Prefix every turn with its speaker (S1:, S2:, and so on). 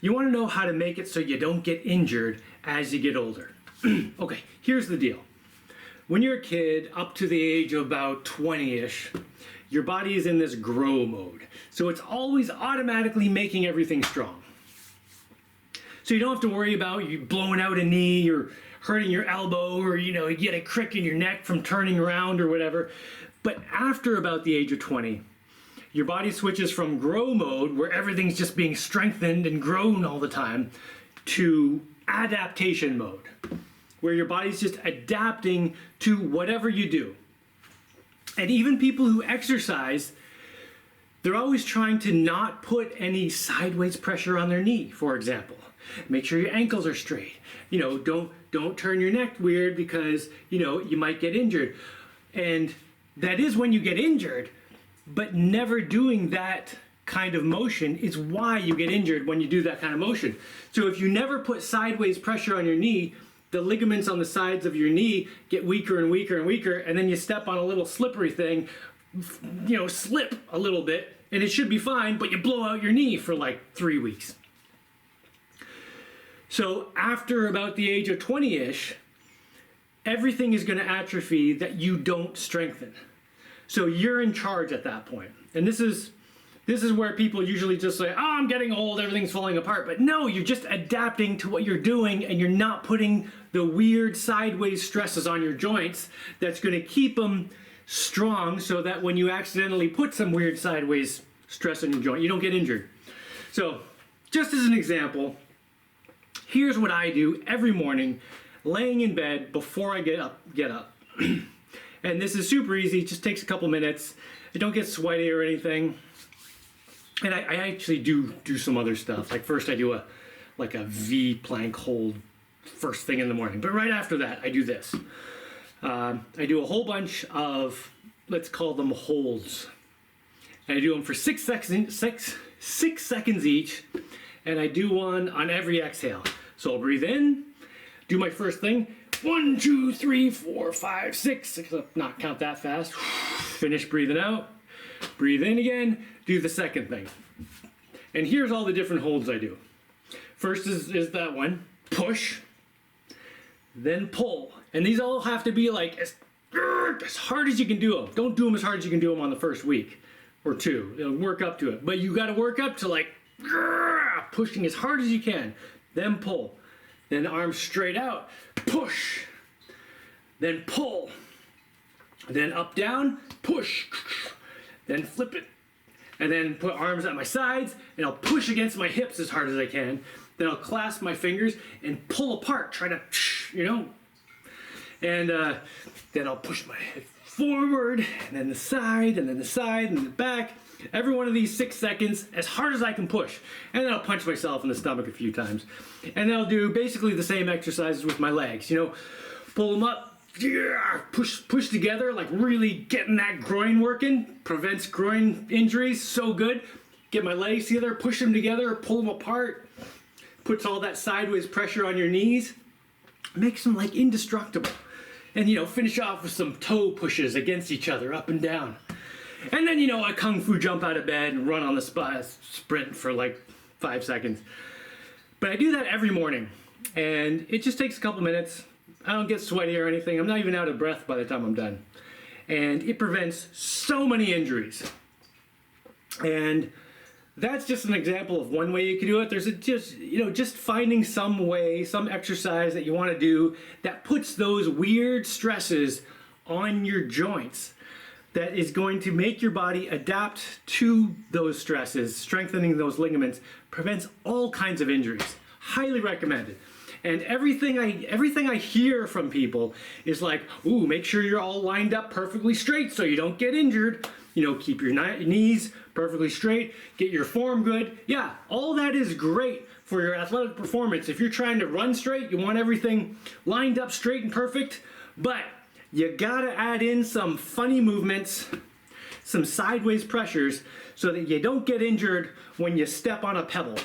S1: You want to know how to make it so you don't get injured as you get older. Okay, here's the deal. When you're a kid, up to the age of about 20-ish, your body is in this grow mode. So it's always automatically making everything strong. So you don't have to worry about you blowing out a knee or hurting your elbow, or you get a crick in your neck from turning around or whatever. But after about the age of 20, your body switches from grow mode, where everything's just being strengthened and grown all the time, to adaptation mode, where your body's just adapting to whatever you do. And even people who exercise, they're always trying to not put any sideways pressure on their knee, for example. Make sure your ankles are straight. Don't turn your neck weird, because you might get injured. And that is when you get injured, but never doing that kind of motion is why you get injured when you do that kind of motion. So if you never put sideways pressure on your knee, the ligaments on the sides of your knee get weaker and weaker and weaker, and then you step on a little slippery thing, slip a little bit, and it should be fine, but you blow out your knee for like 3 weeks. So after about the age of 20-ish, everything is going to atrophy that you don't strengthen. So you're in charge at that point. And this is where people usually just say, oh, I'm getting old, everything's falling apart. But no, you're just adapting to what you're doing, and you're not putting the weird sideways stresses on your joints that's going to keep them strong, so that when you accidentally put some weird sideways stress on your joint, you don't get injured. So just as an example, here's what I do every morning, laying in bed before I get up. And this is super easy, it just takes a couple minutes. I don't get sweaty or anything. And I actually do some other stuff. Like first I do a V plank hold first thing in the morning. But right after that, I do this. I do a whole bunch of, let's call them holds. And I do them for 6 seconds each. And I do one on every exhale. So I'll breathe in, do my first thing. 1, 2, 3, 4, 5, 6. Not count that fast. Finish breathing out. Breathe in again. Do the second thing. And here's all the different holds I do. First is that one. Push. Then pull. And these all have to be like as hard as you can do them. Don't do them as hard as you can do them on the first week or two. Work up to it. But you got to work up to like pushing as hard as you can. Then pull. Then arms straight out. Push. Then pull. Then up, down. Push. Then flip it. And then put arms at my sides, and I'll push against my hips as hard as I can. Then I'll clasp my fingers and pull apart, try to, And then I'll push my head forward, and then the side, and then the side, and the back. Every one of these 6 seconds, as hard as I can push. And then I'll punch myself in the stomach a few times. And then I'll do basically the same exercises with my legs. Pull them up, push together, like really getting that groin working. Prevents groin injuries, so good. Get my legs together, push them together, pull them apart. Puts all that sideways pressure on your knees. Makes them like indestructible. And finish off with some toe pushes against each other, up and down. And then, I kung fu jump out of bed and run on the sprint for like 5 seconds. But I do that every morning. And it just takes a couple minutes. I don't get sweaty or anything. I'm not even out of breath by the time I'm done. And it prevents so many injuries. And that's just an example of one way you can do it. There's just finding some way, some exercise that you want to do that puts those weird stresses on your joints, that is going to make your body adapt to those stresses, strengthening those ligaments, prevents all kinds of injuries. Highly recommended. And everything I hear from people is like, ooh, make sure you're all lined up perfectly straight so you don't get injured. Keep your knees perfectly straight, get your form good. Yeah, all that is great for your athletic performance. If you're trying to run straight, you want everything lined up straight and perfect, but you gotta add in some funny movements, some sideways pressures, so that you don't get injured when you step on a pebble.